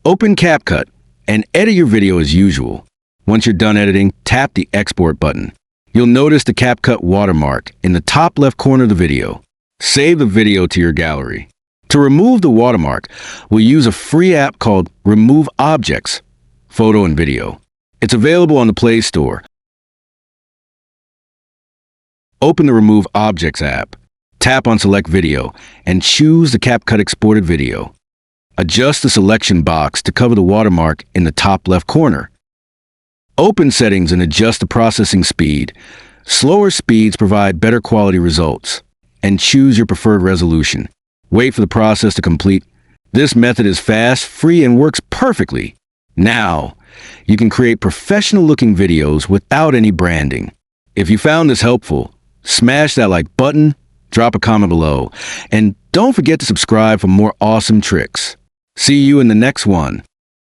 Open CapCut and edit your video as usual. Once you're done editing, tap the Export button. You'll notice the Capcut Watermark in the top left corner of the video. Save the video to your gallery. To remove the watermark, we'll use a free app called Remove Objects, Photo and Video. It's available on the Play Store. Open the Remove Objects app. Tap on Select Video and choose the CapCut exported video. Adjust the selection box to cover the watermark in the top left corner. Open Settings and adjust the processing speed. Slower speeds provide better quality results. And choose your preferred resolution. Wait for the process to complete. This method is fast, free, and works perfectly. Now, you can create professional-looking videos without any branding. If you found this helpful, smash that like button, drop a comment below, and don't forget to subscribe for more awesome tricks. See you in the next one.